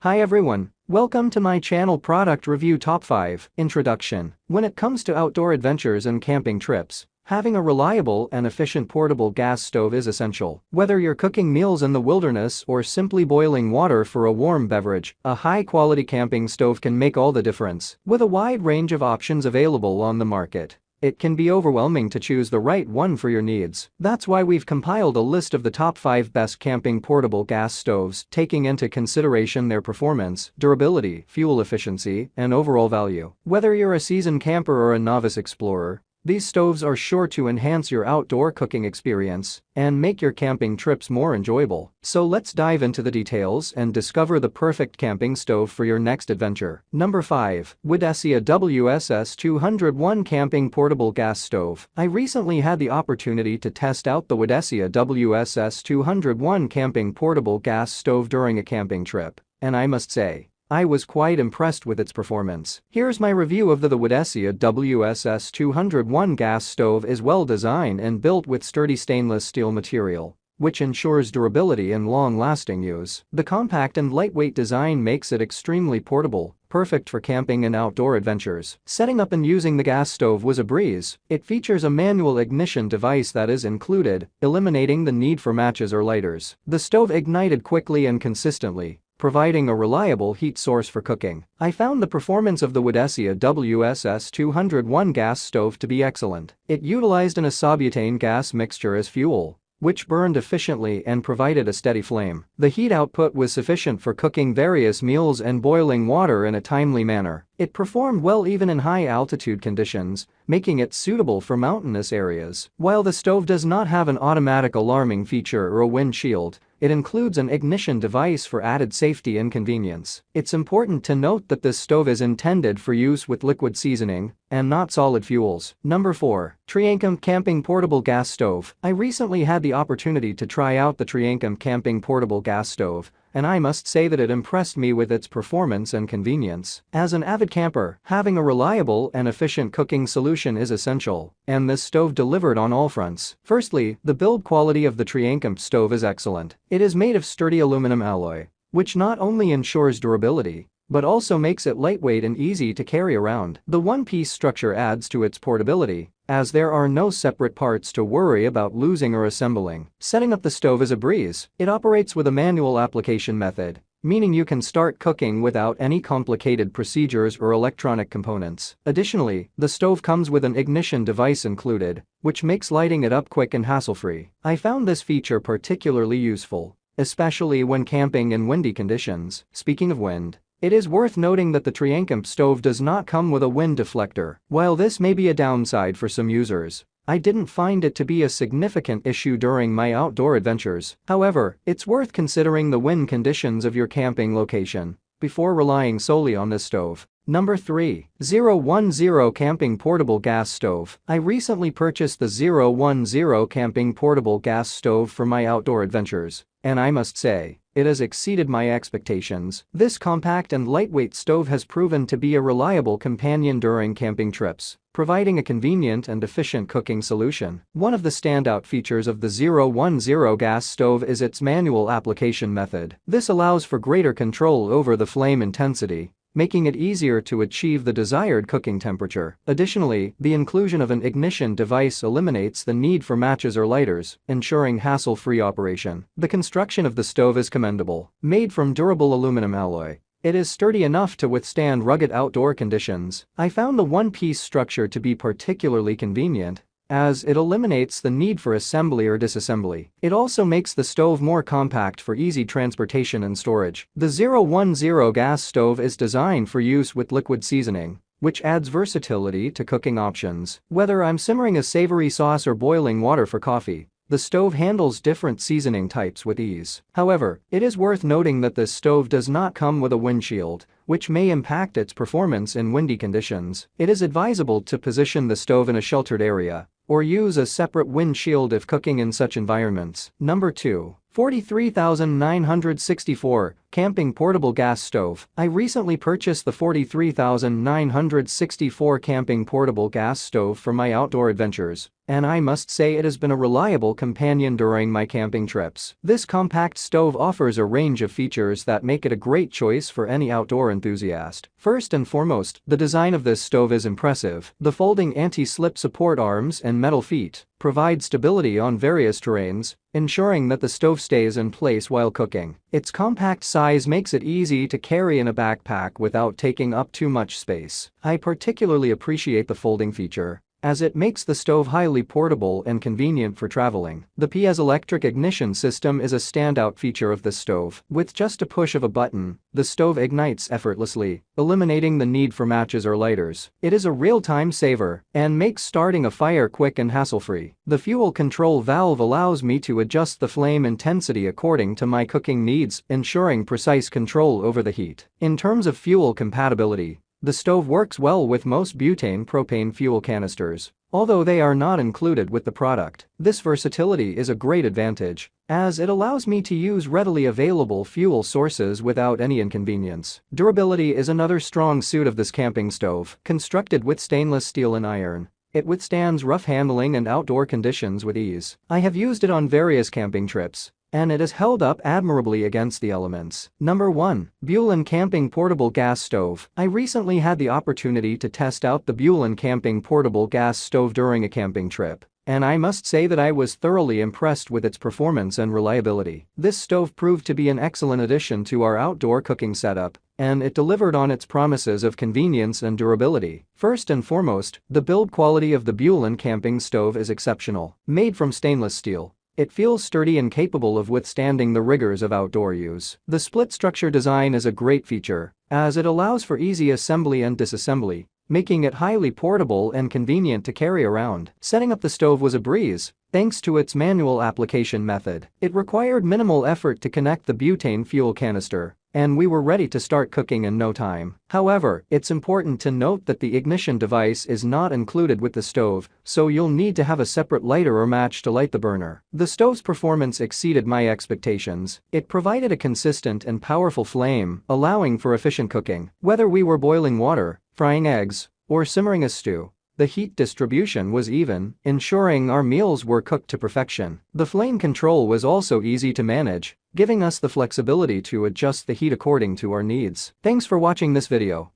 Hi everyone, welcome to my channel Product Review Top 5. Introduction. When it comes to outdoor adventures and camping trips, having a reliable and efficient portable gas stove is essential. Whether you're cooking meals in the wilderness or simply boiling water for a warm beverage, a high-quality camping stove can make all the difference. With a wide range of options available on the market, it can be overwhelming to choose the right one for your needs. That's why we've compiled a list of the top 5 best camping portable gas stoves, taking into consideration their performance, durability, fuel efficiency, and overall value. Whether you're a seasoned camper or a novice explorer, these stoves are sure to enhance your outdoor cooking experience and make your camping trips more enjoyable. So let's dive into the details and discover the perfect camping stove for your next adventure. Number 5. widesea WSS201 Camping Portable Gas Stove. I recently had the opportunity to test out the widesea WSS201 Camping Portable Gas Stove during a camping trip, and I must say, I was quite impressed with its performance. Here's my review of the widesea WSS201 gas stove. Is well designed and built with sturdy stainless steel material, which ensures durability and long-lasting use. The compact and lightweight design makes it extremely portable, perfect for camping and outdoor adventures. Setting up and using the gas stove was a breeze. It features a manual ignition device that is included, eliminating the need for matches or lighters. The stove ignited quickly and consistently, providing a reliable heat source for cooking. I found the performance of the widesea WSS201 gas stove to be excellent. It utilized an isobutane gas mixture as fuel, which burned efficiently and provided a steady flame. The heat output was sufficient for cooking various meals and boiling water in a timely manner. It performed well even in high-altitude conditions, making it suitable for mountainous areas. While the stove does not have an automatic alarming feature or a windshield, it includes an ignition device for added safety and convenience. It's important to note that this stove is intended for use with liquid seasoning and not solid fuels. Number 4. TRIANCAMP Camping Portable Gas Stove. I recently had the opportunity to try out the TRIANCAMP Camping Portable Gas Stove, and I must say that it impressed me with its performance and convenience. As an avid camper, having a reliable and efficient cooking solution is essential, and this stove delivered on all fronts. Firstly, the build quality of the TRIANCAMP stove is excellent. It is made of sturdy aluminum alloy, which not only ensures durability, but also makes it lightweight and easy to carry around. The one-piece structure adds to its portability, as there are no separate parts to worry about losing or assembling. Setting up the stove is a breeze. It operates with a manual application method, meaning you can start cooking without any complicated procedures or electronic components. Additionally, the stove comes with an ignition device included, which makes lighting it up quick and hassle-free. I found this feature particularly useful, especially when camping in windy conditions. Speaking of wind, it is worth noting that the TRIANCAMP stove does not come with a wind deflector. While this may be a downside for some users, I didn't find it to be a significant issue during my outdoor adventures. However, it's worth considering the wind conditions of your camping location before relying solely on this stove. Number 3. 010 Camping Portable Gas Stove. I recently purchased the 010 Camping Portable Gas Stove for my outdoor adventures, and I must say, it has exceeded my expectations. This compact and lightweight stove has proven to be a reliable companion during camping trips, providing a convenient and efficient cooking solution. One of the standout features of the 010 gas stove is its manual application method. This allows for greater control over the flame intensity, making it easier to achieve the desired cooking temperature. Additionally, the inclusion of an ignition device eliminates the need for matches or lighters, ensuring hassle-free operation. The construction of the stove is commendable. Made from durable aluminum alloy, it is sturdy enough to withstand rugged outdoor conditions. I found the one-piece structure to be particularly convenient, as it eliminates the need for assembly or disassembly. It also makes the stove more compact for easy transportation and storage. The 010 gas stove is designed for use with liquid seasoning, which adds versatility to cooking options. Whether I'm simmering a savory sauce or boiling water for coffee, the stove handles different seasoning types with ease. However, it is worth noting that this stove does not come with a windshield, which may impact its performance in windy conditions. It is advisable to position the stove in a sheltered area, or use a separate windshield if cooking in such environments. Number 2. 43964 Camping portable gas stove. I recently purchased the 43,964 camping portable gas stove for my outdoor adventures, and I must say it has been a reliable companion during my camping trips. This compact stove offers a range of features that make it a great choice for any outdoor enthusiast. First and foremost, the design of this stove is impressive. The folding anti-slip support arms and metal feet provide stability on various terrains, ensuring that the stove stays in place while cooking. Its compact size makes it easy to carry in a backpack without taking up too much space. I particularly appreciate the folding feature, as it makes the stove highly portable and convenient for traveling. The piezoelectric ignition system is a standout feature of this stove. With just a push of a button, the stove ignites effortlessly, eliminating the need for matches or lighters. It is a real-time saver and makes starting a fire quick and hassle-free. The fuel control valve allows me to adjust the flame intensity according to my cooking needs, ensuring precise control over the heat. In terms of fuel compatibility, the stove works well with most butane-propane fuel canisters, although they are not included with the product. This versatility is a great advantage, as it allows me to use readily available fuel sources without any inconvenience. Durability is another strong suit of this camping stove. Constructed with stainless steel and iron, it withstands rough handling and outdoor conditions with ease. I have used it on various camping trips, and it has held up admirably against the elements. Number 1. BuLin Camping Portable Gas Stove. I recently had the opportunity to test out the BuLin Camping Portable Gas Stove during a camping trip, and I must say that I was thoroughly impressed with its performance and reliability. This stove proved to be an excellent addition to our outdoor cooking setup, and it delivered on its promises of convenience and durability. First and foremost, the build quality of the BuLin camping stove is exceptional. Made from stainless steel, it feels sturdy and capable of withstanding the rigors of outdoor use. The split structure design is a great feature, as it allows for easy assembly and disassembly, making it highly portable and convenient to carry around. Setting up the stove was a breeze, thanks to its manual application method. It required minimal effort to connect the butane fuel canister, and we were ready to start cooking in no time. However, it's important to note that the ignition device is not included with the stove, so you'll need to have a separate lighter or match to light the burner. The stove's performance exceeded my expectations. It provided a consistent and powerful flame, allowing for efficient cooking. Whether we were boiling water, frying eggs, or simmering a stew, the heat distribution was even, ensuring our meals were cooked to perfection. The flame control was also easy to manage, giving us the flexibility to adjust the heat according to our needs. Thanks for watching this video.